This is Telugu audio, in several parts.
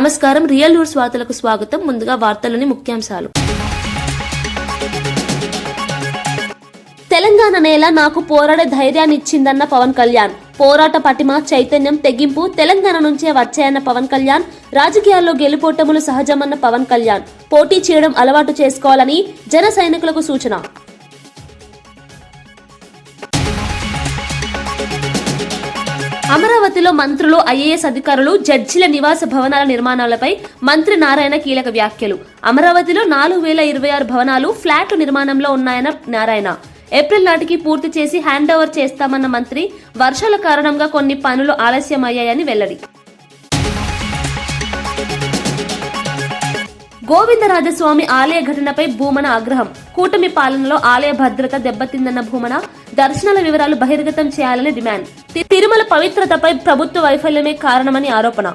నమస్కారం. రియల్ న్యూస్ వార్తలకు స్వాగతం. ముందుగా వార్తలోని ముఖ్యాంశాలు. తెలంగాణ నేల నాకు పోరాడే ధైర్యాన్ని ఇచ్చిందన్న పవన్ కళ్యాణ్. పోరాట పటిమ, చైతన్యం, తెగింపు తెలంగాణ నుంచే వచ్చాయన్న పవన్ కళ్యాణ్. రాజకీయాల్లో గెలుపోటములు సహజమన్న పవన్ కళ్యాణ్. పోటీ చేయడం అలవాటు చేసుకోవాలని జన సైనికులకు సూచన. అమరావతిలో మంత్రులు, ఐఏఎస్ అధికారులు, జడ్జిల నివాస భవనాల నిర్మాణాలపై మంత్రి నారాయణ కీలక వ్యాఖ్యలు. అమరావతిలో 4026 భవనాలు, ఫ్లాట్లు నిర్మాణంలో ఉన్నాయన్న నారాయణ. ఏప్రిల్ నాటికి పూర్తి చేసి హ్యాండ్ ఓవర్ చేస్తామన్న మంత్రి. వర్షాల కారణంగా కొన్ని పనులు ఆలస్యమయ్యాయని వెల్లడి. గోవిందరాజస్వామి ఆలయ ఘటనపై భూమన ఆగ్రహం. కూటమి పాలనలో ఆలయ భద్రత దెబ్బతిందన్న భూమన. దర్శనాల వివరాలు బహిర్గతం చేయాలని డిమాండ్. తిరుమల పవిత్రతపై ప్రభుత్వ వైఫల్యమే కారణమని ఆరోపణ.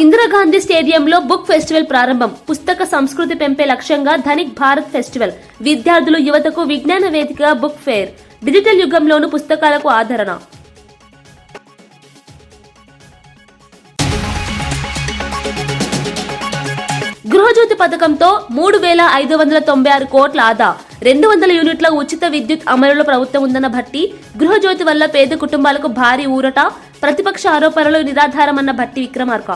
ఇందిరాగాంధీ స్టేడియంలో బుక్ ఫెస్టివల్ ప్రారంభం. పుస్తక సంస్కృతి పెంపే లక్ష్యంగా ధనిక్ భారత్ ఫెస్టివల్. విద్యార్థులు, యువతకు విజ్ఞాన వేదిక బుక్ ఫేర్. డిజిటల్ యుగంలోనూ పుస్తకాలకు ఆదరణ. గృహజ్యోతి పథకంతో 3596 కోట్ల ఆదా. 200 యూనిట్ల ఉచిత విద్యుత్ అమలులో ప్రభుత్వం ఉందన్న భట్టి. గృహజ్యోతి వల్ల పేద కుటుంబాలకు భారీ ఊరట. ప్రతిపక్ష ఆరోపణలు నిరాధారమన్న భట్టి విక్రమార్క.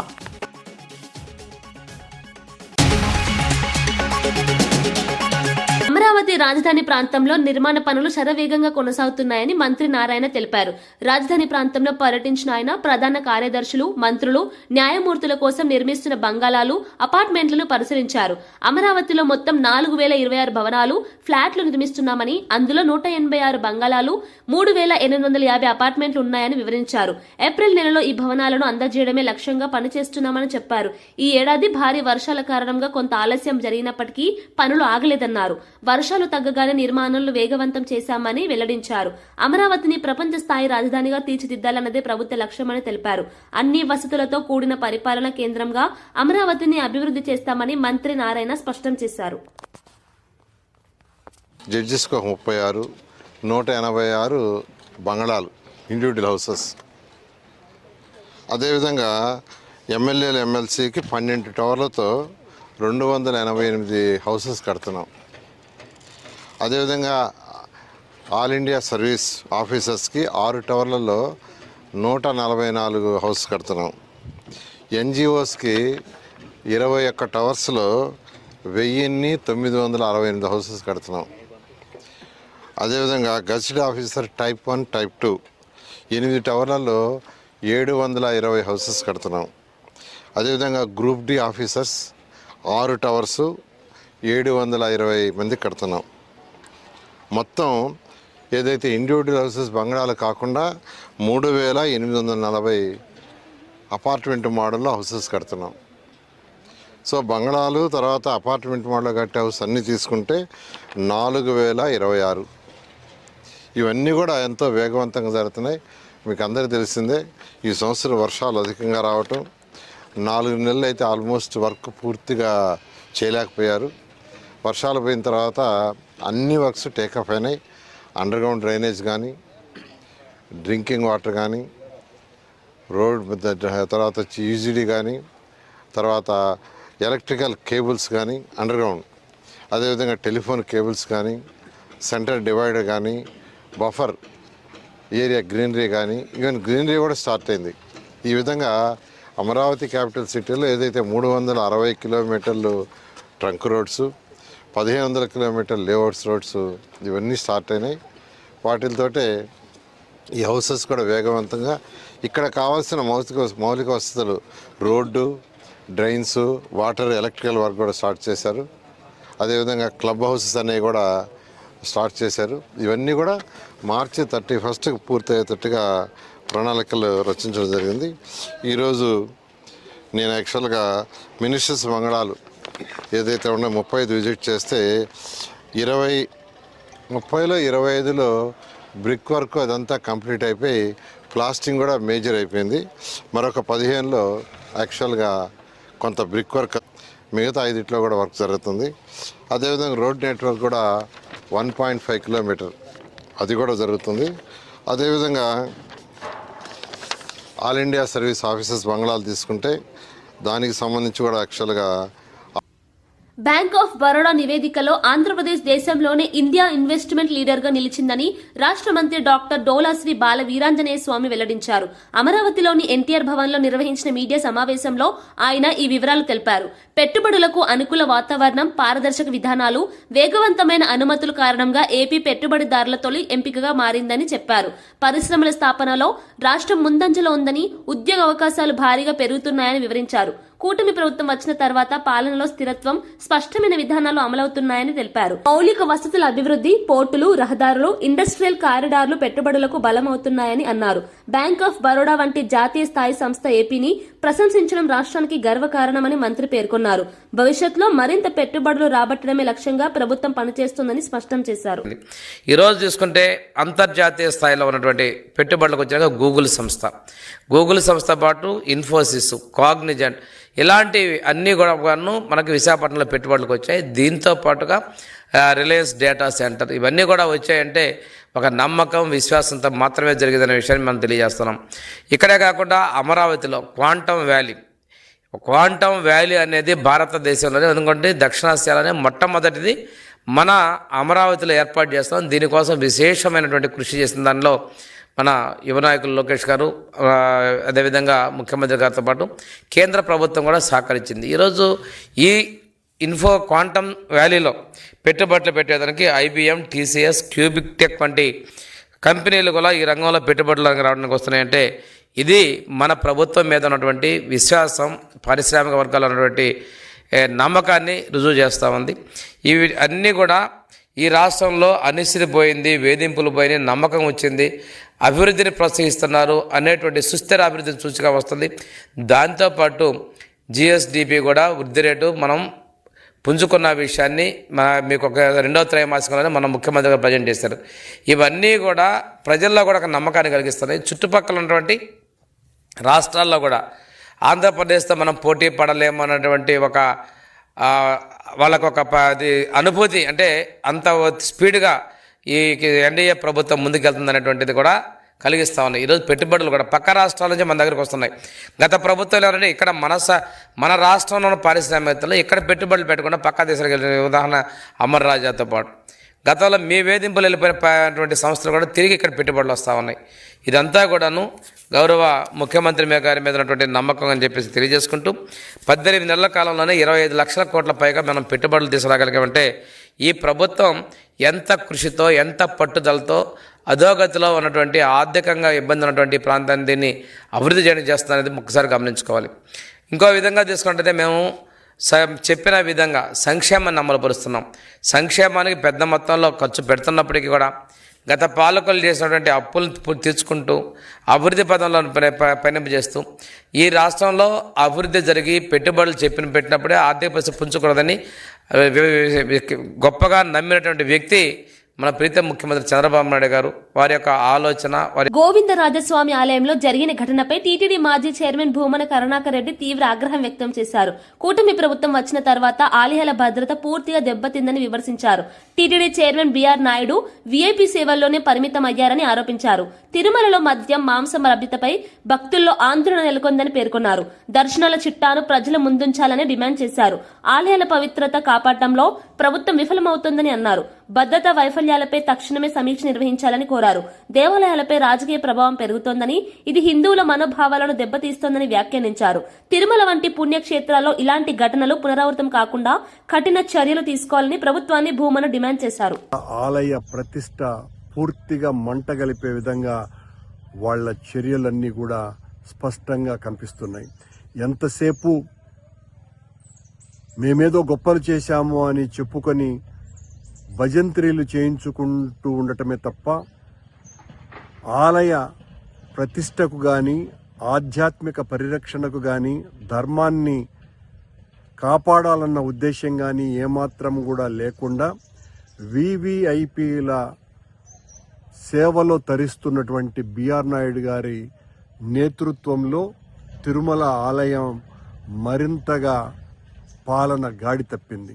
అమరావతి రాజధాని ప్రాంతంలో నిర్మాణ పనులు శరవేగంగా కొనసాగుతున్నాయని మంత్రి నారాయణ తెలిపారు. రాజధాని ప్రాంతంలో పర్యటించిన ఆయన ప్రధాన కార్యదర్శులు, మంత్రులు, న్యాయమూర్తుల కోసం నిర్మిస్తున్న బంగాళాలు, అపార్ట్మెంట్లను పరిశీలించారు. అమరావతిలో మొత్తం 4026 భవనాలు, ఫ్లాట్లు నిర్మిస్తున్నామని, అందులో 186 బంగాళాలు, 3850 అపార్ట్మెంట్లు ఉన్నాయని వివరించారు. ఏప్రిల్ నెలలో ఈ భవనాలను అందజేయడమే లక్ష్యంగా పనిచేస్తున్నామని చెప్పారు. ఈ ఏడాది భారీ వర్షాల కారణంగా కొంత ఆలస్యం జరిగినప్పటికీ పనులు ఆగలేదన్నారు. వర్షాలు తగ్గగానే నిర్మాణాలు వేగవంతం చేశామని వెల్లడించారు. అమరావతిని ప్రపంచ స్థాయి రాజధానిగా తీర్చిదిద్దాలన్నదే ప్రభుత్వ లక్ష్యమని తెలిపారు. అన్ని వసతులతో కూడిన పరిపాలన కేంద్రంగా అమరావతిని అభివృద్ధి చేస్తామని మంత్రి నారాయణ స్పష్టం చేశారు. జడ్జిస్కు 36, 186 బంగళాలు, ఇండివిజువల్ హౌసెస్. అదేవిధంగా ఎమ్మెల్యేలు, ఎమ్మెల్సీకి 12 టవర్లతో 288 హౌసెస్ కడుతున్నాం. అదేవిధంగా ఆల్ ఇండియా సర్వీస్ ఆఫీసర్స్కి 6 టవర్లలో 144 హౌస్ కడుతున్నాం. ఎన్జిఓస్కి 21 టవర్స్లో 1968 హౌసెస్ కడుతున్నాం. అదేవిధంగా gazetted officer type 1, type 2 8 టవర్లలో 720 houses కడుతున్నాం. అదేవిధంగా గ్రూప్ డి ఆఫీసర్స్ 6 టవర్సు 720 మంది కడుతున్నాం. మొత్తం ఏదైతే ఇండివిజువల్ హౌసెస్ బంగాళాలు కాకుండా 3840 అపార్ట్మెంట్ మోడల్లో హౌసెస్ కడుతున్నాం. సో బంగాళాలు తర్వాత అపార్ట్మెంట్ మోడల్లో కట్టే హౌస్ అన్నీ తీసుకుంటే 4026. ఇవన్నీ కూడా ఎంతో వేగవంతంగా జరుగుతున్నాయి. మీకు అందరికీ తెలిసిందే, ఈ సంవత్సరం వర్షాలు అధికంగా రావటం, 4 నెలలు అయితే ఆల్మోస్ట్ వర్క్ పూర్తిగా చేయలేకపోయారు. వర్షాలు పోయిన తర్వాత అన్ని వర్క్స్ టేకప్ అయినాయి. అండర్గ్రౌండ్ డ్రైనేజ్ కానీ, డ్రింకింగ్ వాటర్ కానీ, రోడ్ తర్వాత యూజీడీ కానీ, తర్వాత ఎలక్ట్రికల్ కేబుల్స్ కానీ అండర్గ్రౌండ్, అదేవిధంగా టెలిఫోన్ కేబుల్స్ కానీ, సెంటర్ డివైడర్ కానీ, బఫర్ ఏరియా గ్రీనరీ కానీ, ఈవెన్ గ్రీనరీ కూడా స్టార్ట్ అయింది. ఈ విధంగా అమరావతి క్యాపిటల్ సిటీలో ఏదైతే 360 కిలోమీటర్లు ట్రంక్ రోడ్స్, 1500 కిలోమీటర్ల లేఅవుట్స్ రోడ్స్ ఇవన్నీ స్టార్ట్ అయినాయి. వాటితోటే ఈ హౌసెస్ కూడా వేగవంతంగా ఇక్కడ కావాల్సిన మౌలిక వసతులు, road, drains, water, electrical work కూడా స్టార్ట్ చేశారు. అదేవిధంగా క్లబ్ హౌసెస్ అనేవి కూడా స్టార్ట్ చేశారు. ఇవన్నీ కూడా మార్చి 31కి పూర్తయ్యేటట్టుగా ప్రణాళికలు రచించడం జరిగింది. ఈరోజు నేను యాక్చువల్గా మినిస్టర్స్ బంగళాలు ఏదైతే ఉన్నాయో 35 విజిట్ చేస్తే 30లో 25లో బ్రిక్ వర్క్ అదంతా కంప్లీట్ అయిపోయి ప్లాస్టింగ్ కూడా మేజర్ అయిపోయింది. మరొక 15లో యాక్చువల్గా కొంత బ్రిక్ వర్క్, మిగతా 5 కూడా వర్క్ జరుగుతుంది. అదేవిధంగా రోడ్ నెట్వర్క్ కూడా 1.5 కిలోమీటర్ అది కూడా జరుగుతుంది. అదేవిధంగా ఆల్ ఇండియా సర్వీస్ ఆఫీసర్స్ బంగ్లాలు తీసుకుంటే దానికి సంబంధించి కూడా యాక్చువల్గా బ్యాంక్ ఆఫ్ బరోడా నివేదికలో ఆంధ్రప్రదేశ్ దేశంలోనే ఇండియా ఇన్వెస్ట్మెంట్ లీడర్ గా నిలిచిందని రాష్ట్ర మంత్రి డాక్టర్ డోలాశ్రీ బాల వీరాంజనేయ స్వామి వెల్లడించారు. అమరావతిలోని ఎన్టీఆర్ భవన్ లో నిర్వహించిన మీడియా సమావేశంలో ఆయన ఈ వివరాలు తెలిపారు. పెట్టుబడులకు అనుకూల వాతావరణం, పారదర్శక విధానాలు, వేగవంతమైన అనుమతుల కారణంగా ఏపీ పెట్టుబడిదారుల తొలి ఎంపికగా మారిందని చెప్పారు. పరిశ్రమల స్థాపనలో రాష్ట్రం ముందంజలో ఉందని, ఉద్యోగ అవకాశాలు భారీగా పెరుగుతున్నాయని వివరించారు. కూటమి ప్రభుత్వం వచ్చిన తర్వాత పాలనలో స్థిరత్వం, స్పష్టమైన విధానాలు అమలవుతున్నాయని తెలిపారు. మౌలిక వసతుల అభివృద్ధి, పోర్టులు, రహదారులు, ఇండస్ట్రియల్ కారిడార్లు పెట్టుబడులకు బలమవుతున్నాయని అన్నారు. బ్యాంక్ ఆఫ్ బరోడా వంటి జాతీయ స్థాయి సంస్థ ఏపీని ప్రశంసించడం రాష్ట్రానికి గర్వకారణమని మంత్రి పేర్కొన్నారు. భవిష్యత్తులో మరింత పెట్టుబడులు రాబట్టడమే లక్ష్యంగా ప్రభుత్వం పనిచేస్తుందని స్పష్టం చేశారు. ఈ రోజు చూసుకుంటే అంతర్జాతీయ స్థాయిలో ఉన్నటువంటి పెట్టుబడులకు వచ్చాక గూగుల్ సంస్థ పాటు ఇన్ఫోసిస్, కాగ్నిజెంట్ ఇలాంటివి అన్నీ కూడా మనకి విశాఖపట్నంలో పెట్టుబడులకు వచ్చాయి. దీంతో పాటుగా రిలయన్స్ డేటా సెంటర్ ఇవన్నీ కూడా వచ్చాయంటే ఒక నమ్మకం, విశ్వాసంతో మాత్రమే జరిగిందనే విషయాన్ని మనం తెలియజేస్తున్నాం. ఇక్కడే కాకుండా అమరావతిలో క్వాంటమ్ వ్యాలీ అనేది భారతదేశంలోనే, ఎందుకంటే దక్షిణాసియాలోనే మొట్టమొదటిది మన అమరావతిలో ఏర్పాటు చేస్తాం. దీనికోసం విశేషమైనటువంటి కృషి చేసిన దానిలో మన యువ నాయకులు లోకేష్ గారు, అదేవిధంగా ముఖ్యమంత్రి గారితో పాటు కేంద్ర ప్రభుత్వం కూడా సహకరించింది. ఈరోజు ఈ క్వాంటమ్ వ్యాలీలో పెట్టుబడులు పెట్టేదానికి IBM, TCS, క్యూబిక్ టెక్ వంటి కంపెనీలు కూడా ఈ రంగంలో పెట్టుబడులకు రావడానికి వస్తున్నాయంటే ఇది మన ప్రభుత్వం మీద ఉన్నటువంటి విశ్వాసం, పారిశ్రామిక వర్గాల్లో ఉన్నటువంటి నమ్మకాన్ని రుజువు చేస్తూ ఉంది. ఇవి అన్నీ కూడా ఈ రాష్ట్రంలో అనిశ్చితి పోయింది, వేధింపులు పోయినాయి, నమ్మకం వచ్చింది, అభివృద్ధిని ప్రోత్సహిస్తున్నారు అనేటువంటి సుస్థిర అభివృద్ధిని సూచిగా వస్తుంది. దాంతోపాటు GSDP కూడా వృద్ధి రేటు మనం పుంజుకున్న విషయాన్ని మీకు ఒక 2వ త్రైమాసికంలోనే మన ముఖ్యమంత్రి గారు ప్రజెంట్ చేశారు. ఇవన్నీ కూడా ప్రజల్లో కూడా ఒక నమ్మకాన్ని కలిగిస్తున్నాయి. చుట్టుపక్కల ఉన్నటువంటి రాష్ట్రాల్లో కూడా ఆంధ్రప్రదేశ్తో మనం పోటీ పడలేము అన్నటువంటి ఒక వాళ్ళకు ఒక అనుభూతి, అంటే అంత స్పీడ్గా ఈ ఎన్డీఏ ప్రభుత్వం ముందుకెళ్తుంది అనేటువంటిది కూడా కలిగిస్తూ ఉన్నాయి. ఈరోజు పెట్టుబడులు కూడా పక్క రాష్ట్రాల నుంచి మన దగ్గరికి వస్తున్నాయి. గత ప్రభుత్వాలు ఏమంటే ఇక్కడ మన రాష్ట్రంలో ఉన్న పారిశ్రామికవేత్తలు ఇక్కడ పెట్టుబడులు పెట్టకుండా పక్క దేశాలకు వెళ్ళిన ఉదాహరణ అమర్ రాజాతో పాటు గతంలో మీ వేధింపులు వెళ్ళిపోయినటువంటి సంస్థలు కూడా తిరిగి ఇక్కడ పెట్టుబడులు వస్తూ ఉన్నాయి. ఇదంతా కూడాను గౌరవ ముఖ్యమంత్రి గారి మీద ఉన్నటువంటి నమ్మకం అని చెప్పేసి తెలియజేసుకుంటూ 18 నెలల కాలంలోనే 25 లక్షల కోట్ల పైగా మనం పెట్టుబడులు తీసుకురాగలిగామంటే ఈ ప్రభుత్వం ఎంత కృషితో, ఎంత పట్టుదలతో అధోగతిలో ఉన్నటువంటి ఆర్థికంగా ఇబ్బంది ఉన్నటువంటి ప్రాంతాన్ని దీన్ని అభివృద్ధి చేయడం చేస్తుందనేది ఒకసారి గమనించుకోవాలి. ఇంకో విధంగా తీసుకుంటే మేము చెప్పిన విధంగా సంక్షేమాన్ని అమలుపరుస్తున్నాం. సంక్షేమానికి పెద్ద మొత్తంలో ఖర్చు పెడుతున్నప్పటికీ కూడా గత పాలకులు చేసినటువంటి అప్పులు తీర్చుకుంటూ అభివృద్ధి పదంలో పయనింపజేస్తూ ఈ రాష్ట్రంలో అభివృద్ధి జరిగి పెట్టుబడులు పెట్టినప్పుడే ఆర్థిక పరిస్థితి పుంజుకూడదని గొప్పగా నమ్మినటువంటి వ్యక్తి మన ప్రీతం ముఖ్యమంత్రి చంద్రబాబు నాయుడు గారు. వారి యొక్క ఆలోచన గోవిందరాజస్వామి ఆలయంలో జరిగిన ఘటనపై టీటీడీ మాజీ చైర్మన్ భూమన కరుణాకర్ రెడ్డి తీవ్ర ఆగ్రహం వ్యక్తం చేశారు. కూటమి ప్రభుత్వం వచ్చిన తర్వాత ఆలయాల భద్రత పూర్తిగా దెబ్బతిందని విమర్శించారు. TTD chairman BR Naidu VIP సేవల్లోనే పరిమితం అయ్యారని ఆరోపించారు. తిరుమలలో మద్యం, మాంసం లభ్యతపై భక్తుల్లో ఆందోళన నెలకొందని పేర్కొన్నారు. దర్శనాల చిట్టాను ప్రజల ముందుంచాలని డిమాండ్ చేశారు. ఆలయాల పవిత్రత కాపాడటంలో ప్రభుత్వం విఫలమవుతోందని అన్నారు. భద్రతా వైఫల్యాలపై తక్షణమే సమీక్ష నిర్వహించాలని కోరారు. దేవాలయాలపై రాజకీయ ప్రభావం పెరుగుతోందని, ఇది హిందువుల మనోభావాలను దెబ్బతీస్తోందని వ్యాఖ్యానించారు. తిరుమల వంటి పుణ్యక్షేత్రాల్లో ఇలాంటి ఘటనలు పునరావృతం కాకుండా కఠిన చర్యలు తీసుకోవాలని ప్రభుత్వాన్ని భూమన డిమాండ్ చేశారు. ఆలయ ప్రతిష్ట పూర్తిగా మంటగలిపే విధంగా వాళ్ళ చర్యలన్నీ కూడా స్పష్టంగా కనిపిస్తున్నాయి. ఎంతసేపు మేమేదో గొప్పలు చేశాము అని చెప్పుకొని భజంత్రీలు చేయించుకుంటూ ఉండటమే తప్ప ఆలయ ప్రతిష్టకు కానీ, ఆధ్యాత్మిక పరిరక్షణకు కానీ, ధర్మాన్ని కాపాడాలన్న ఉద్దేశం కానీ ఏమాత్రం కూడా లేకుండా వివిఐపీల సేవలో తరిస్తున్నటువంటి బిఆర్ నాయుడు గారి నేతృత్వంలో తిరుమల ఆలయం మరింతగా పాలన గాడి తప్పింది.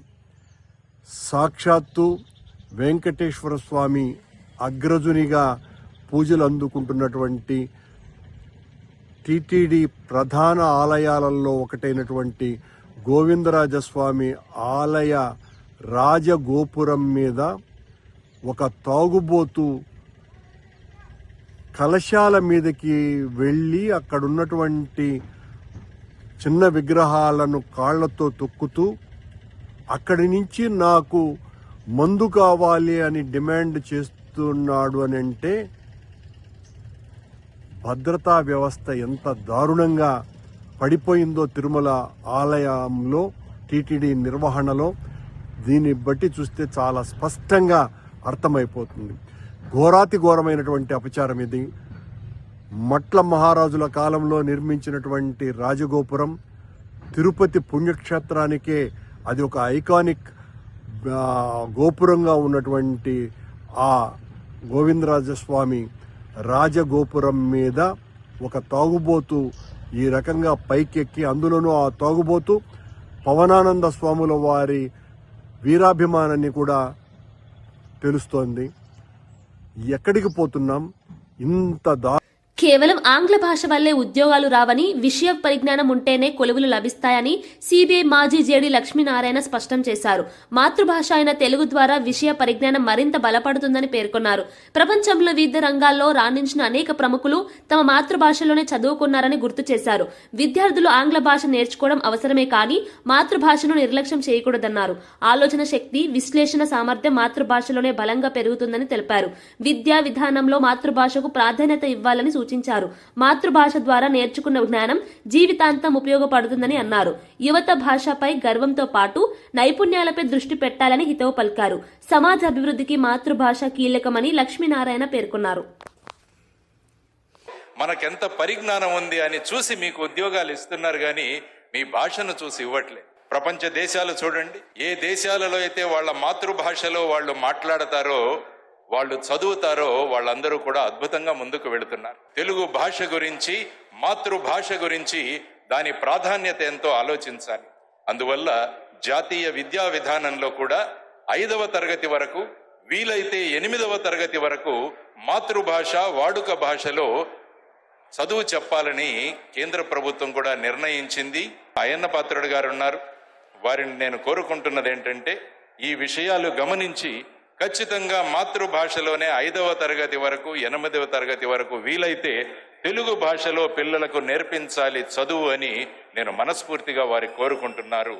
సాక్షాత్తు వెంకటేశ్వర స్వామి అగ్రజునిగా పూజలు అందుకుంటున్నటువంటి టిటిడి ప్రధాన ఆలయాలలో ఒకటైనటువంటి గోవిందరాజస్వామి ఆలయ రాజగోపురం మీద ఒక తాగుబోతు కలశాల మీదకి వెళ్ళి అక్కడున్నటువంటి చిన్న విగ్రహాలను కాళ్లతో తొక్కుతూ అక్కడి నుంచి నాకు మందు కావాలి అని డిమాండ్ చేస్తున్నాడు అని అంటే భద్రతా వ్యవస్థ ఎంత దారుణంగా పడిపోయిందో తిరుమల ఆలయంలో టీటీడీ నిర్వహణలో దీన్ని బట్టి చూస్తే చాలా స్పష్టంగా అర్థమైపోతుంది. ఘోరాతి ఘోరమైనటువంటి అపచారం ఇది. మట్ల మహారాజుల కాలంలో నిర్మించినటువంటి రాజగోపురం తిరుపతి పుణ్యక్షేత్రానికే అది ఒక ఐకానిక్ గోపురంగా ఉన్నటువంటి ఆ గోవిందరాజస్వామి రాజగోపురం మీద ఒక తాగుబోతు ఈ రకంగా పైకెక్కి, అందులోనూ ఆ తాగుబోతు పవనానంద స్వాముల వారి వీరాభిమానాన్ని కూడా తెలుస్తోంది. ఎక్కడికి పోతున్నాం? ఇంత కేవలం ఆంగ్ల భాష వల్లే ఉద్యోగాలు రావని, విషయ పరిజ్ఞానం ఉంటేనే కొలువులు లభిస్తాయని సిబిఐ మాజీ జేడీ లక్ష్మీనారాయణ స్పష్టం చేశారు. మాతృభాష అయిన తెలుగు ద్వారా విషయ పరిజ్ఞానం మరింత బలపడుతుందని పేర్కొన్నారు. ప్రపంచంలో వివిధ రంగాల్లో రాణించిన అనేక ప్రముఖులు తమ మాతృభాషలోనే చదువుకున్నారని గుర్తు చేశారు. విద్యార్థులు ఆంగ్ల భాష నేర్చుకోవడం అవసరమే కానీ మాతృభాషను నిర్లక్ష్యం చేయకూడదన్నారు. ఆలోచన శక్తి, విశ్లేషణ సామర్థ్యం మాతృభాషలోనే బలంగా పెరుగుతుందని తెలిపారు. విద్యా విధానంలో మాతృభాషకు ప్రాధాన్యత ఇవ్వాలని సూచించారు. మాతృభాష ద్వారా నేర్చుకున్న జ్ఞానం జీవితాంతం ఉపయోగపడుతుందని అన్నారు. యువత భాషపై గర్వంతో పాటు నైపుణ్యాలపై దృష్టి పెట్టాలని హితవు పలికారు. సమాజ అభివృద్ధికి మాతృభాష కీలకమని లక్ష్మీనారాయణ పేర్కొన్నారు. మనకెంత పరిజ్ఞానం ఉంది అని చూసి మీకు ఉద్యోగాలు ఇస్తున్నారు కానీ మీ భాషను చూసి ఇవ్వట్లేదు. ప్రపంచ దేశాలు చూడండి, ఏ దేశాలలో అయితే వాళ్ళ మాతృభాషలో వాళ్ళు మాట్లాడతారో, వాళ్ళు చదువుతారో, వాళ్ళందరూ కూడా అద్భుతంగా ముందుకు వెళుతున్నారు. తెలుగు భాష గురించి, మాతృభాష గురించి, దాని ప్రాధాన్యత ఎంతో ఆలోచించాలి. అందువల్ల జాతీయ విద్యా విధానంలో కూడా 5వ తరగతి వరకు, వీలైతే 8వ తరగతి వరకు మాతృభాష వాడుక భాషలో చదువు చెప్పాలని కేంద్ర ప్రభుత్వం కూడా నిర్ణయించింది. అయ్యన్న పాత్రుడు గారు ఉన్నారు, వారిని నేను కోరుకుంటున్నది ఏంటంటే ఈ విషయాలు గమనించి ఖచ్చితంగా మాతృభాషలోనే 5వ తరగతి వరకు, 8వ తరగతి వరకు వీలైతే తెలుగు భాషలో పిల్లలకు నేర్పించాలి చదువు అని నేను మనస్ఫూర్తిగా వారికి కోరుకుంటున్నారు.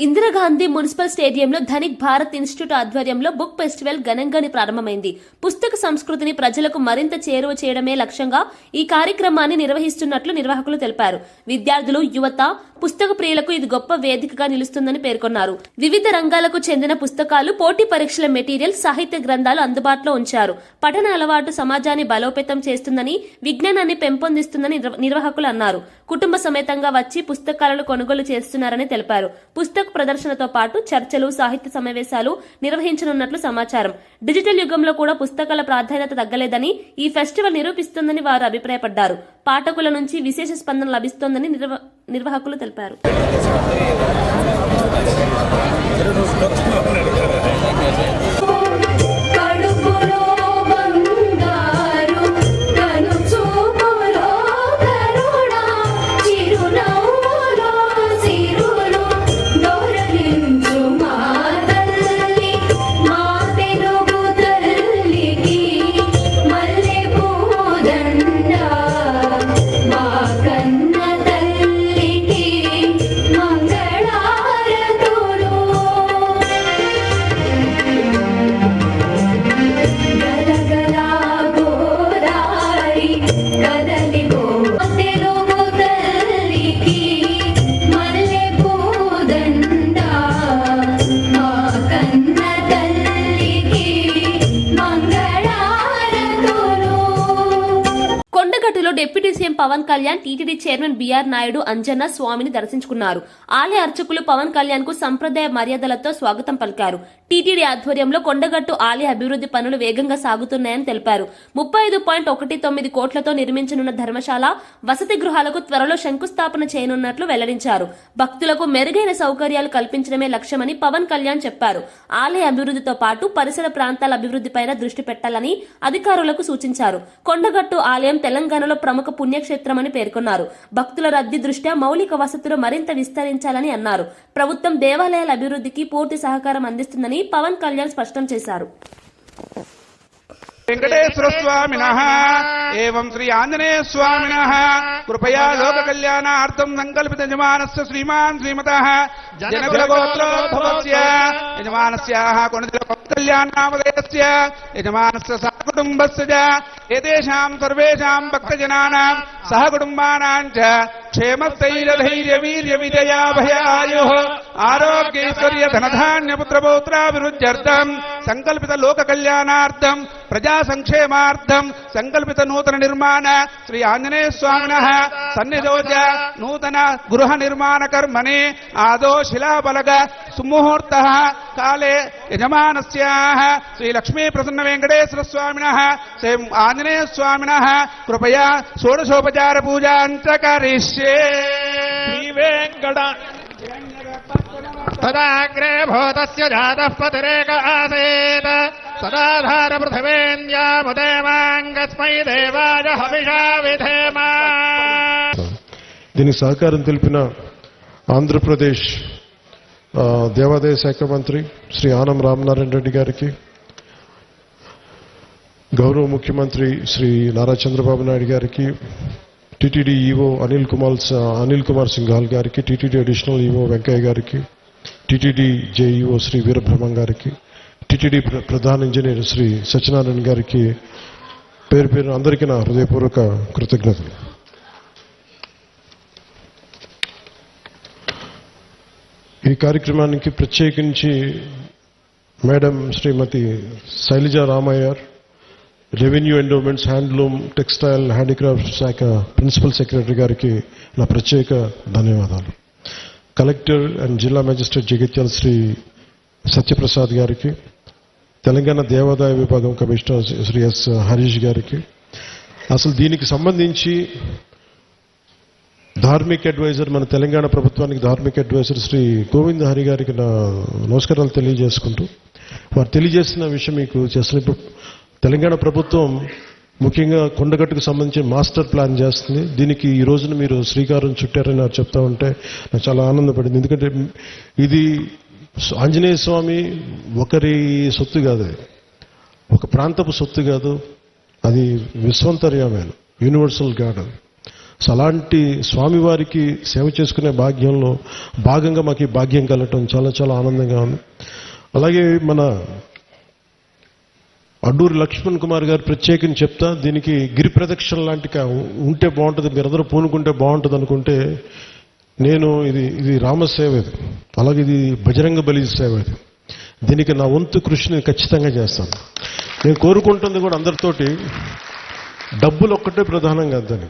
ఇందిరాగాంధీ మున్సిపల్ స్టేడియంలో ధనిక్ భారత్ ఇన్స్టిట్యూట్ ఆధ్వర్యంలో బుక్ ఫెస్టివల్ ఘనంగా ప్రారంభమైంది. పుస్తక సంస్కృతిని ప్రజలకు మరింత చేరువ చేయడమే లక్ష్యంగా ఈ కార్యక్రమాన్ని నిర్వహిస్తున్నట్లు నిర్వాహకులు తెలిపారు. విద్యార్థులు, యువత, పుస్తక ప్రియులకు ఇది గొప్ప వేదికగా నిలుస్తుందని పేర్కొన్నారు. వివిధ రంగాలకు చెందిన పుస్తకాలు, పోటీ పరీక్షల మెటీరియల్, సాహిత్య గ్రంథాలు అందుబాటులో ఉంచారు. పఠన అలవాటు సమాజాన్ని బలోపేతం చేస్తుందని, విజ్ఞానాన్ని పెంపొందిస్తుందని నిర్వాహకులు అన్నారు. కుటుంబ సమేతంగా వచ్చి పుస్తకాలను కొనుగోలు చేస్తున్నారని తెలిపారు. పుస్తక ప్రదర్శనతో పాటు చర్చలు, సాహిత్య సమావేశాలు నిర్వహించనున్నట్లు సమాచారం. డిజిటల్ యుగంలో కూడా పుస్తకాల ప్రాధాన్యత తగ్గలేదని ఈ ఫెస్టివల్ నిరూపిస్తుందని వారు అభిప్రాయపడ్డారు. పాఠకుల నుంచి విశేష స్పందన లభిస్తోందని నిర్వాహకులు తెలిపారు. Pawan Kalyan, TTD chairman BR Naidu, Anjanna స్వామిని దర్శించుకున్నారు. ఆలయ అర్చకులు పవన్ కళ్యాణ్ కు సంప్రదాయ మర్యాదలతో స్వాగతం పలికారు. టీటీడీ ఆధ్వర్యంలో కొండగట్టు ఆలయ అభివృద్ధి పనులు వేగంగా సాగుతున్నాయని తెలిపారు. 35.19 కోట్లతో నిర్మించనున్న ధర్మశాల, వసతి గృహాలకు త్వరలో శంకుస్థాపన చేయనున్నట్లు వెల్లడించారు. భక్తులకు మెరుగైన సౌకర్యాలు కల్పించడమే లక్ష్యమని పవన్ కళ్యాణ్ చెప్పారు. ఆలయ అభివృద్ధితో పాటు పరిసర ప్రాంతాల అభివృద్ధిపైన దృష్టి పెట్టాలని అధికారులకు సూచించారు. కొండగట్టు ఆలయం తెలంగాణలో ప్రముఖ పుణ్యక్షేత్రమని పేర్కొన్నారు. భక్తుల రద్దీ దృష్ట్యా మౌలిక వసతులు మరింత విస్తరించాలని అన్నారు. ప్రభుత్వం దేవాలయాల అభివృద్ధికి పూర్తి సహకారం అందిస్తుందని పవన్ కళ్యాణ్ స్పష్టం చేశారు. వెంకటేశ్వర స్వామినః ఏవం శ్రీ ఆంజనేయ స్వామినః కృపయా లోక కళ్యాణార్థం సంకల్పిత యజమానస్య శ్రీమాన్ శ్రీమతః జనకుల గోత్రోద్భవస్య యజమానస్యాః కొణిదల కళ్యాణామదయస్య యజమానస్య సహకుటుంబస్య చ ఏతేషాం సర్వేషాం భక్తజనానాం సహకుటుంబానాం చ క్షేమస్థైర్యధైర్య వీర్య విజయాభయాయుః ఆరోగ్యైశ్వర్య ధనధాన్య పుత్రపౌత్రాభివృద్ధ్యర్థం సంకల్పిత లోక కళ్యాణార్థం ప్రజా సంక్షేమార్థం సంకల్పిత నూతన నిర్మాణ శ్రీ ఆంజనేయ స్వామినః సన్నిధోజ నూతన గృహ నిర్మాణ కర్మణి ఆదో శిలాఫలక సుముహూర్తః కాలే యజమానస్యాః శ్రీ లక్ష్మీ ప్రసన్న వెంకటేశ్వర స్వామినః శ్రీ ఆంజనేయ స్వామినః కృపయా షోడశోపచార పూజాంచ కరిష్యే. శ్రీ వెంకట తదాగ్రే భూతస్య జాతః పతిరేక ఆసేత్ సదాధార పృథివేన్యాముదేవాంగస్మై దేవాయ హవిషా విధేమ. దీనికి సహకారం తెలిపిన ఆంధ్రప్రదేశ్ దేవాదాయ శాఖ మంత్రి శ్రీ ఆనం రామనారాయణ రెడ్డి గారికి, గౌరవ ముఖ్యమంత్రి శ్రీ నారా చంద్రబాబు నాయుడు గారికి, టీటీడీ ఈవో అనిల్ కుమార్ సింఘాల్ గారికి, టీటీడీ అడిషనల్ ఈవో వెంకయ్య గారికి, టీటీడీ జేఈఓ శ్రీ వీరబ్రహ్మం గారికి, టీటీడీ ప్రధాన ఇంజనీర్ శ్రీ సత్యనారాయణ గారికి పేరు పేరు అందరికీ నా హృదయపూర్వక కృతజ్ఞతలు. ఈ కార్యక్రమానికి ప్రత్యేకించి madam Shrimati Shailaja Ramaiyer, revenue endowments, handloom, textile, handicraft శాఖ ప్రిన్సిపల్ సెక్రటరీ గారికి నా ప్రత్యేక ధన్యవాదాలు. కలెక్టర్ అండ్ జిల్లా మేజిస్ట్రేట్ జగిత్యాల శ్రీ సత్యప్రసాద్ గారికి, తెలంగాణ దేవాదాయ విభాగం కమిషనర్ శ్రీ ఎస్ హరీష్ గారికి, అసలు దీనికి సంబంధించి ధార్మిక అడ్వైజర్, మన తెలంగాణ ప్రభుత్వానికి ధార్మిక అడ్వైజర్ శ్రీ గోవింద్ హరి గారికి నా నమస్కారాలు తెలియజేసుకుంటూ, వారు తెలియజేసిన విషయం మీకు చేస్తున్న, తెలంగాణ ప్రభుత్వం ముఖ్యంగా కొండగట్టుకు సంబంధించి మాస్టర్ ప్లాన్ చేస్తుంది. దీనికి ఈ రోజున మీరు శ్రీకారం చుట్టారని నాకు చెప్తా ఉంటే నాకు చాలా ఆనందపడింది. ఎందుకంటే ఇది ఆంజనేయ స్వామి ఒకరి సొత్తు కాదు, ఒక ప్రాంతపు సొత్తు కాదు, అది విశ్వంతర్యామైన యూనివర్సల్ గాడ్. సో అలాంటి స్వామివారికి సేవ చేసుకునే భాగ్యంలో భాగంగా మాకు ఈ భాగ్యం కలగటం చాలా చాలా ఆనందంగా ఉంది. అలాగే మన అడ్డూరి లక్ష్మణ్ కుమార్ గారు ప్రత్యేకించి చెప్తా, దీనికి గిరి ప్రదక్షిణ లాంటి ఉంటే బాగుంటుంది, మీరందరూ పూనుకుంటే బాగుంటుంది అనుకుంటే, నేను ఇది రామసేవ, ఇది అలాగే ఇది బజరంగ బలి సేవ, ఇది దీనికి నా వంతు కృషిని ఖచ్చితంగా చేస్తాను. నేను కోరుకుంటుంది కూడా అందరితోటి డబ్బులు ఒక్కటే ప్రధానం కాదని,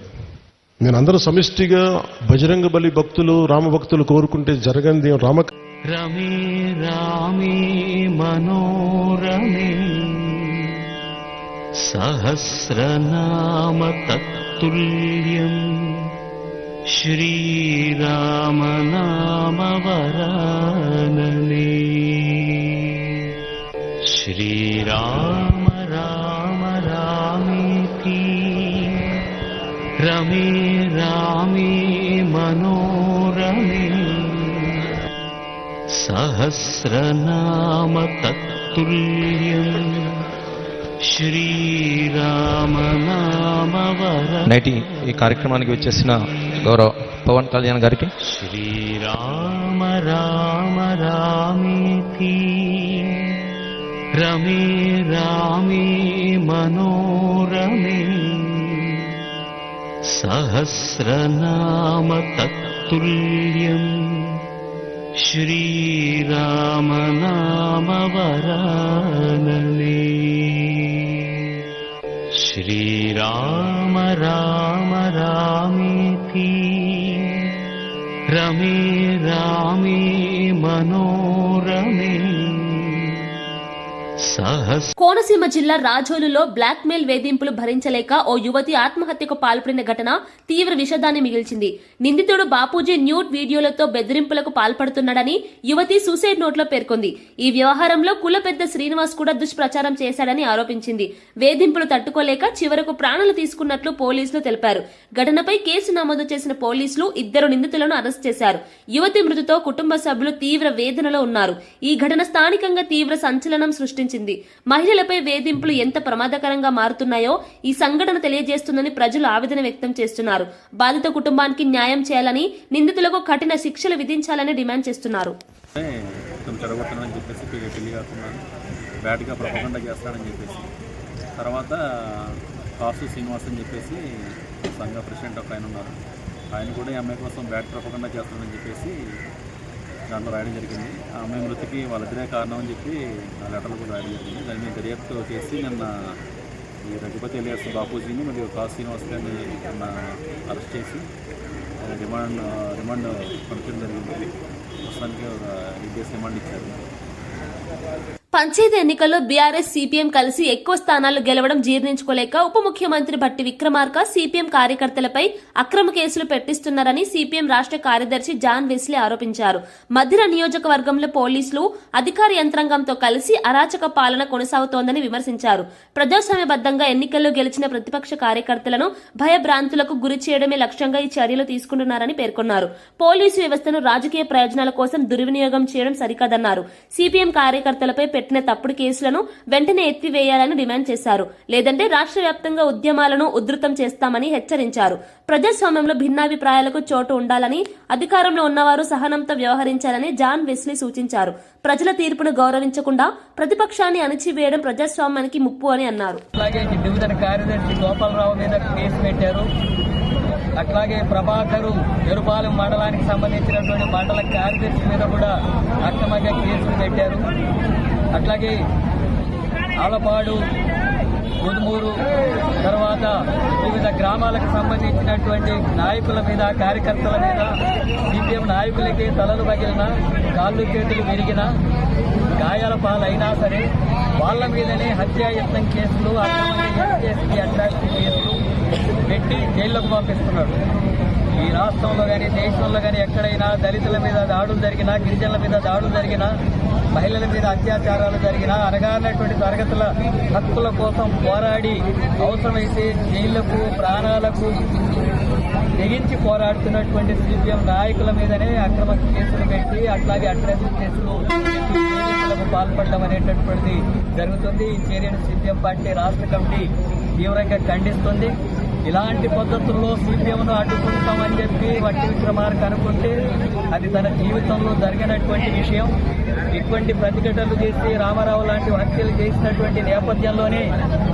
నేను అందరూ సమిష్టిగా బజరంగ బలి భక్తులు, రామ భక్తులు కోరుకుంటే జరగంది రామ రమే రామే మనోరమే సహస్రనామ తత్తుల్యం శ్రీరామ నామ వరాననే. శ్రీరామ రామ రామేతి రమే రామే మనోరమే సహస్రనామ తత్తుల్యం శ్రీరామ నామ వరాననే. నేటి ఈ కార్యక్రమానికి వచ్చేసిన గౌరవ పవన్ కళ్యాణ్ గారికి, శ్రీరామ రామ రామేతి రమే రామే మనోరమే సహస్రనామ తత్తుల్యం శ్రీరామ నామ వరాననే. श्रीराम राम रामेति रमे रामे मनोरमे కోనసీమ జిల్లా రాజోలులో బ్లాక్ మెయిల్ వేధింపులు భరించలేక ఓ యువతి ఆత్మహత్యకు పాల్పడిన ఘటన తీవ్ర విషాదాన్ని మిగిల్చింది. నిందితుడు బాపూజీ న్యూడ్ వీడియోలతో బెదిరింపులకు పాల్పడుతున్నాడని యువతి సూసైడ్ నోట్లో పేర్కొంది. ఈ వ్యవహారంలో కుల పెద్ద శ్రీనివాస్ కూడా దుష్ప్రచారం చేశాడని ఆరోపించింది. వేధింపులు తట్టుకోలేక చివరకు ప్రాణాలు తీసుకున్నట్లు పోలీసులు తెలిపారు. ఘటనపై కేసు నమోదు చేసిన పోలీసులు 2 నిందితులను అరెస్ట్ చేశారు. యువతి మృతితో కుటుంబ సభ్యులు తీవ్ర వేదనలో ఉన్నారు. ఈ ఘటన స్థానికంగా తీవ్ర సంచలనం సృష్టించింది. మహిళలపై వేధింపులు ఎంత ప్రమాదకరంగా మారుతున్నాయో ఈ సంఘటన తెలియజేస్తుందని ప్రజలు ఆవేదన వ్యక్తం చేస్తున్నారు. బాధిత కుటుంబానికి న్యాయం చేయాలని, నిందితులకు కఠిన శిక్షలు విధించాలని డిమాండ్ చేస్తున్నారు. చెడగొట్టనని చెప్పేసి పెళ్లి కాకుండా బ్యాడ్గా ప్రపగండా చేస్తాడని చెప్పేసి తర్వాత కాసు శ్రీనివాస్ అని చెప్పేసి సంఘ ప్రెసిడెంట్ ఒక ఆయన ఉన్నారు. ఆయన కూడా ఈ అమ్మాయి కోసం బ్యాడ్ ప్రపగండా చేస్తాడని చెప్పేసి దాంట్లో రాయడం జరిగింది. ఆ అమ్మాయి మృతికి వాళ్ళిద్దరే కారణం అని చెప్పి ఆ లెటర్లు కూడా రాయడం జరిగింది. దాని మీద దర్యాప్తు చేసి నిన్న ఈ రఘుపతి ఎలియాస్ బాపూజీని మరియు కాసు శ్రీనివాస్ గారిని నిన్న అరెస్ట్ చేసి రిమాండ్ పంపించడం జరిగింది. ప్రస్తుతానికి ఒక 8 days రిమాండ్ ఇచ్చారు. పంచాయతీ ఎన్నికల్లో బీఆర్ఎస్ సిపిఎం కలిసి ఎక్కువ స్థానాలు గెలవడం జీర్ణించుకోలేక ఉప ముఖ్యమంత్రి భట్టి విక్రమార్క సిపిఎం కార్యకర్తలపై అక్రమ కేసులు పెట్టిస్తున్నారని సిపిఎం రాష్ట్ర కార్యదర్శి జాన్ వెస్లీ ఆరోపించారు. మధిర నియోజకవర్గంలో పోలీసులు అధికార యంత్రాంగంతో కలిసి అరాచక పాలన కొనసాగుతోందని విమర్శించారు. ప్రజాస్వామ్యబద్దంగా ఎన్నికల్లో గెలిచిన ప్రతిపక్ష కార్యకర్తలను భయభ్రాంతులకు గురి చేయడమే లక్ష్యంగా ఈ చర్యలు తీసుకుంటున్నారని పేర్కొన్నారు. పోలీసు వ్యవస్థను రాజకీయ ప్రయోజనాల కోసం దుర్వినియోగం చేయడం సరికాదన్నారు. సిపిఎం కార్యకర్తలపై పెట్టిన తప్పుడు కేసులను వెంటనే ఎత్తివేయాలని డిమాండ్ చేశారు. లేదంటే రాష్ట్ర వ్యాప్తంగా ఉద్యమాలను ఉధృతం చేస్తామని హెచ్చరించారు. ప్రజాస్వామ్యంలో భిన్నాభిప్రాయాలకు చోటు ఉండాలని, అధికారంలో ఉన్నవారు సహనంతో వ్యవహరించాలని జాన్ వెస్లీ సూచించారు. ప్రజల తీర్పును గౌరవించకుండా ప్రతిపక్షాన్ని అణిచివేయడం ప్రజాస్వామ్యానికి ముప్పు అని అన్నారు. డివిజన్ కార్యదర్శి గోపాలరావు మీద కేసు పెట్టారు. అట్లాగే ప్రభాకరు ఎరుపాలెం మండలానికి సంబంధించినటువంటి మండల కార్యదర్శి మీద కూడా అక్రమంగా కేసులు పెట్టారు. అట్లాగే ఆలపాడు, ముదుమూరు, తర్వాత వివిధ గ్రామాలకు సంబంధించినటువంటి నాయకుల మీద, కార్యకర్తల మీద, సిపిఎం నాయకులకి తలలు పగిలిన, కాళ్ళు చేతులు విరిగిన, గాయాల పాలైనా సరే వాళ్ళ మీదనే హత్యాయత్నం కేసులు, అట్రాసిటీ కేసులు పెట్టి జైల్లోకి పంపిస్తున్నాడు. ఈ రాష్ట్రంలో కానీ దేశంలో కానీ ఎక్కడైనా దళితుల మీద దాడులు జరిగినా, గిరిజనుల మీద దాడులు జరిగినా, మహిళల మీద అత్యాచారాలు జరిగినా, అనగానటువంటి తరగతుల హక్కుల కోసం పోరాడి అవసరమైతే జైళ్లకు, ప్రాణాలకు తెగించి పోరాడుతున్నటువంటి సిపిఎం నాయకుల మీదనే అక్రమ కేసులు పెట్టి అట్లాగే అట్రాసిటీ కేసులు పాల్పడడం అనేటటువంటిది జరుగుతుంది. ఈ చర్యను సిపిఎం పార్టీ రాష్ట్ర కమిటీ తీవ్రంగా ఖండిస్తుంది. ఇలాంటి పద్ధతుల్లో సిపిఎంను అడ్డుకుంటామని చెప్పి భట్టి విక్రమార్క అనుకుంటే అది తన జీవితంలో జరిగినటువంటి విషయం. ఇటువంటి ప్రతిఘటనలు చేసి రామారావు లాంటి హత్యలు చేసినటువంటి నేపథ్యంలోనే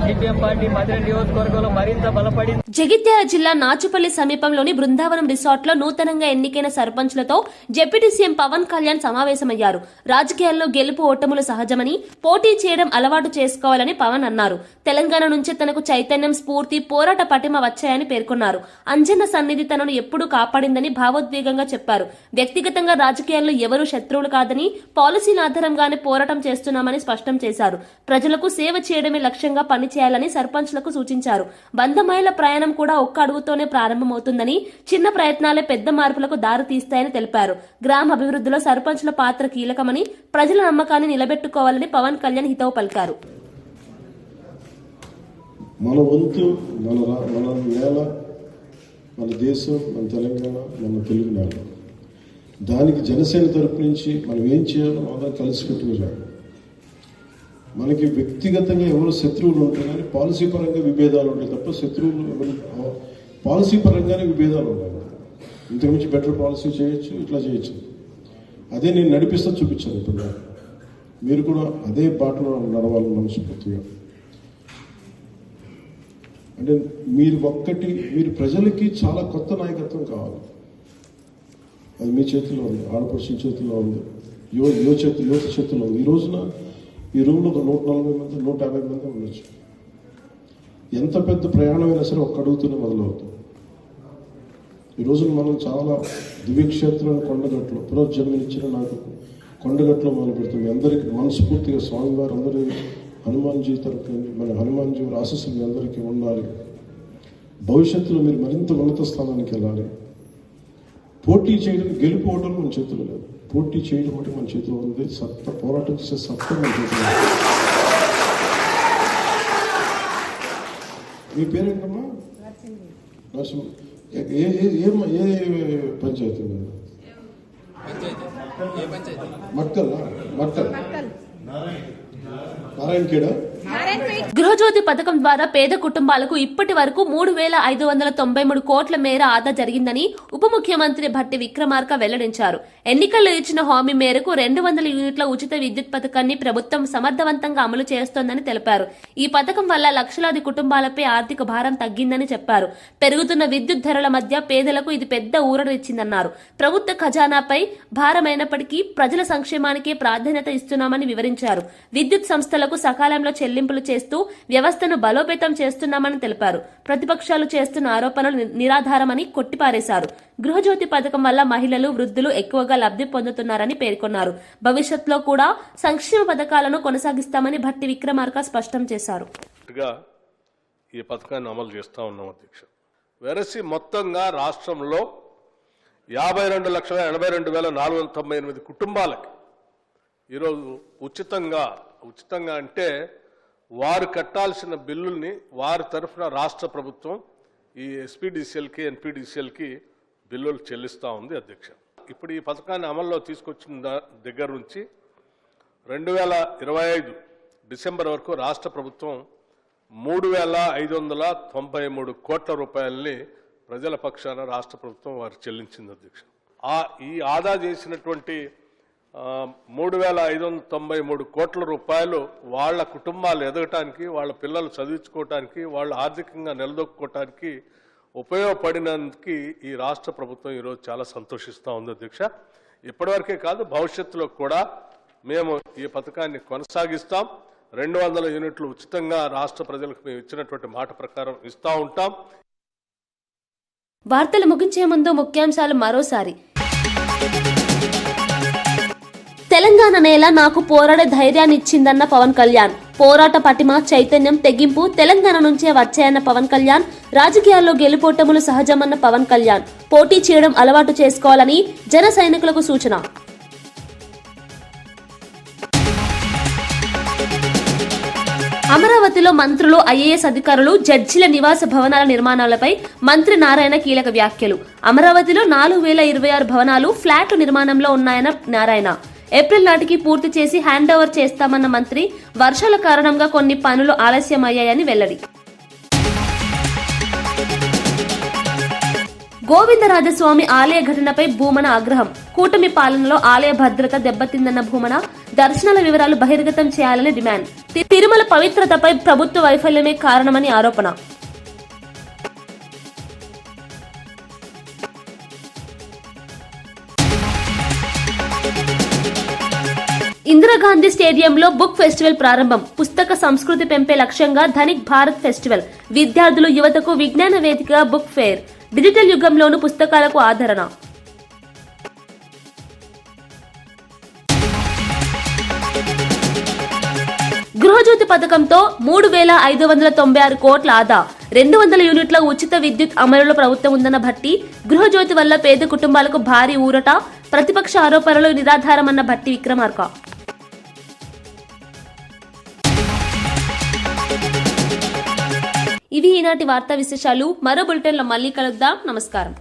సిపిఎం పార్టీ మధిర నియోజకవర్గంలో మరింత బలపడింది. జగిత్యాల జిల్లా నాచుపల్లి సమీపంలోని బృందావనం రిసార్ట్ లో నూతనంగా ఎన్నికైన సర్పంచ్లతో డిప్యూటీ సీఎం పవన్ కళ్యాణ్ సమావేశమయ్యారు. రాజకీయాల్లో గెలుపు ఓటములు సహజమని, పోటీ చేయడం అలవాటు చేసుకోవాలని పవన్ అన్నారు. తెలంగాణ నుంచి తనకు చైతన్యం, స్ఫూర్తి, పోరాట పటిమ వచ్చాయని పేర్కొన్నారు. అంజన్న సన్నిధి తనను ఎప్పుడూ కాపాడిందని భావోద్వేగంగా చెప్పారు. వ్యక్తిగతంగా రాజకీయాల్లో ఎవరూ శత్రువులు కాదని, పాలసీల ఆధారంగానే పోరాటం చేస్తున్నామని స్పష్టం చేశారు. ప్రజలకు సేవ చేయడమే లక్ష్యంగా పనిచేయాలని సర్పంచ్లకు సూచించారు. 100 మైళ్ల ప్రయాణం కూడా ఒక్క అడుగుతోనే ప్రారంభమవుతుందని, చిన్న ప్రయత్నాలే పెద్ద మార్పులకు దారి తీస్తాయని తెలిపారు. గ్రామ అభివృద్ధిలో సర్పంచ్ల పాత్ర కీలకమని, ప్రజల నమ్మకాన్ని నిలబెట్టుకోవాలని పవన్ కళ్యాణ్ హితవు పలికారు. మన వంతు, మన నేల, మన దేశం, మన తెలంగాణ, మన తెలుగు నేల, దానికి జనసేన తరపు నుంచి మనం ఏం చేయాలో అందరం కలిసికట్టుగా మనకి వ్యక్తిగతంగా ఎవరు శత్రువులు ఉంటాయి కానీ పాలసీ పరంగా విభేదాలు ఉంటాయి తప్ప శత్రువులు పాలసీ పరంగానే విభేదాలు ఉంటాయి. ఇంతకుమించి బెటర్ పాలసీ చేయొచ్చు, ఇట్లా చేయొచ్చు. అదే నేను నడిపిస్తా చూపించాను. ఇప్పుడు మీరు కూడా అదే బాటలో నడవాలని మనస్ఫూర్తిగా. అంటే మీరు ప్రజలకి చాలా కొత్త నాయకత్వం కావాలి. అది మీ చేతిలో ఉంది, ఆడపడుచుల చేతిలో ఉంది, యువత చేతిలో ఉంది. ఈ రోజున ఈ రూమ్లో ఒక 140 మంది 150 మంది ఉండొచ్చు. ఎంత పెద్ద ప్రయాణమైనా సరే ఒక్క అడుగుతూనే మొదలవుతుంది. ఈ రోజున మనం చాలా దివ్యక్షేత్రం కొండగట్లు పునర్జన్మనిచ్చిన నాకు కొండగట్లో మొదలు పెడుతుంది. అందరికీ మనస్ఫూర్తిగా స్వామివారు అందరూ హనుమాన్జీ తరఫున మన హనుమాన్జీ ఆశీస్సులు మీ అందరికీ ఉండాలి. భవిష్యత్తులో మీరు మరింత ఉన్నత స్థానానికి వెళ్ళాలి. పోటీ చేయడం గెలుపోవడం మన చేతిలో లేదు, పోటీ చేయడం అంటే మన చేతిలో ఉంది. సత్తా పోరాటం చేసే సత్తా మన చేతిలో. మీ పేరేంటమ్మా? నరసింహ. ఏ పంచాయతీ? మక్కల్ నారాయణఖేడా. గృహజ్యోతి పథకం ద్వారా పేద కుటుంబాలకు ఇప్పటి వరకు 3,593 కోట్ల మేర ఆదా జరిగిందని ఉప ముఖ్యమంత్రి భట్టి విక్రమార్క వెల్లడించారు. ఎన్నికల్లో ఇచ్చిన హామీ మేరకు 200 యూనిట్ల ఉచిత విద్యుత్ పథకాన్ని ప్రభుత్వం సమర్థవంతంగా అమలు చేస్తోందని తెలిపారు. ఈ పథకం వల్ల లక్షలాది కుటుంబాలపై ఆర్థిక భారం తగ్గిందని చెప్పారు. పెరుగుతున్న విద్యుత్ ధరల మధ్య పేదలకు ఇది పెద్ద ఊరటనిచ్చిందన్నారు. ప్రభుత్వ ఖజానాపై భారమైనప్పటికీ ప్రజల సంక్షేమానికే ప్రాధాన్యత ఇస్తున్నామని వివరించారు. విద్యుత్ సంస్థలకు సకాలంలో చెల్లింపులు చేస్తూ వ్యవస్థను బలోపేతం చేస్తున్నామని తెలిపారు. ప్రతిపక్షాలు చేస్తున్న ఆరోపణలు నిరాధారమని కొట్టిపారేశారు. గృహజ్యోతి పథకం వల్ల మహిళలు, వృద్ధులు ఎక్కువగా లబ్ధి పొందుతున్నారని పేర్కొన్నారు. భవిష్యత్తులో కూడా సంక్షేమ పథకాలను కొనసాగిస్తామని భట్టి విక్రమార్క స్పష్టం చేశారు. ఈ పథకాన్ని అమలు చేస్తా ఉన్నాం అధ్యక్ష. వెరసి మొత్తంగా రాష్ట్రంలో 52,82,498 కుటుంబాలకి ఈరోజు ఉచితంగా అంటే వారు కట్టాల్సిన బిల్లుల్ని వారి తరఫున రాష్ట్ర ప్రభుత్వం ఈ ఎస్పీడీసీఎల్కి, ఎన్పీడీసీఎల్కి బిల్లులు చెల్లిస్తూ ఉంది అధ్యక్ష. ఇప్పుడు ఈ పథకాన్ని అమల్లో తీసుకొచ్చిన దగ్గర నుంచి 2025 డిసెంబర్ వరకు రాష్ట్ర ప్రభుత్వం 3,593 కోట్ల రూపాయలని ప్రజల పక్షాన రాష్ట్ర ప్రభుత్వం వారు చెల్లించింది అధ్యక్ష. ఈ ఆదా చేసినటువంటి 3,593 కోట్ల రూపాయలు వాళ్ళ కుటుంబాలు ఎదగటానికి, వాళ్ళ పిల్లలు చదివించుకోవటానికి, వాళ్ళు ఆర్థికంగా నిలదొక్కుకోవటానికి ఉపయోగపడినందుకు ఈ రాష్ట్ర ప్రభుత్వం ఈరోజు చాలా సంతోషిస్తూ ఉంది అధ్యక్ష. ఇప్పటివరకే కాదు, భవిష్యత్తులో కూడా మేము ఈ పథకాన్ని కొనసాగిస్తాం. 200 యూనిట్లు ఉచితంగా రాష్ట్ర ప్రజలకు మేము ఇచ్చినటువంటి మాట ప్రకారం ఇస్తూ ఉంటాం. వార్తలు ముగించే ముందు ముఖ్యాంశాలు మరోసారి. తెలంగాణ నేల నాకు పోరాడే ధైర్యాన్ని ఇచ్చిందన్న పవన్ కళ్యాణ్. పోరాట పటిమ, చైతన్యం, తెగింపు తెలంగాణ నుంచే వచ్చాయన్న పవన్ కళ్యాణ్. రాజకీయాల్లో గెలుపోటములు సహజమన్న పవన్ కళ్యాణ్. పోటీ చేయడం అలవాటు చేసుకోవాలని జన సైనికులకు సూచన. అమరావతిలో మంత్రులు, ఐఏఎస్ అధికారులు, జడ్జిల నివాస భవనాల నిర్మాణాలపై మంత్రి నారాయణ కీలక వ్యాఖ్యలు. అమరావతిలో 4,026 భవనాలు, ఫ్లాట్లు నిర్మాణంలో ఉన్నాయన్న నారాయణ. ఏప్రిల్ నాటికి పూర్తి చేసి హ్యాండ్ ఓవర్ చేస్తామన్న మంత్రి. వర్షాల కారణంగా కొన్ని పనులు ఆలస్యమయ్యాయని వెల్లడి. గోవిందరాజస్వామి ఆలయ ఘటనపై భూమన ఆగ్రహం. కూటమి పాలనలో ఆలయ భద్రత దెబ్బతిందన్న భూమన. దర్శనాల వివరాలు బహిర్గతం చేయాలని డిమాండ్. తిరుమల పవిత్రతపై ప్రభుత్వ వైఫల్యమే కారణమని ఆరోపణ. ఇందిరాగాంధీ స్టేడియంలో బుక్ ఫెస్టివల్ ప్రారంభం. పుస్తక సంస్కృతి పెంపే లక్ష్యంగా ధనిక్ భారత్ ఫెస్టివల్. విద్యార్థులు, యువతకు విజ్ఞాన వేదిక బుక్ ఫేర్. డిజిటల్ యుగంలోనూ పుస్తకాలకు ఆదరణ. గృహజ్యోతి పథకంతో 3,596 కోట్ల ఆదా. 200 యూనిట్ల ఉచిత విద్యుత్ అమలులో ప్రభుత్వం ఉందన్న భట్టి. గృహజ్యోతి వల్ల పేద కుటుంబాలకు భారీ ఊరట. ప్రతిపక్ష ఆరోపణలు నిరాధారమన్న భట్టి విక్రమార్క. ఇవి ఈనాటి వార్తా విశేషాలు. మరో బులెటిన్లో మళ్ళీ కలుద్దాం. నమస్కారం.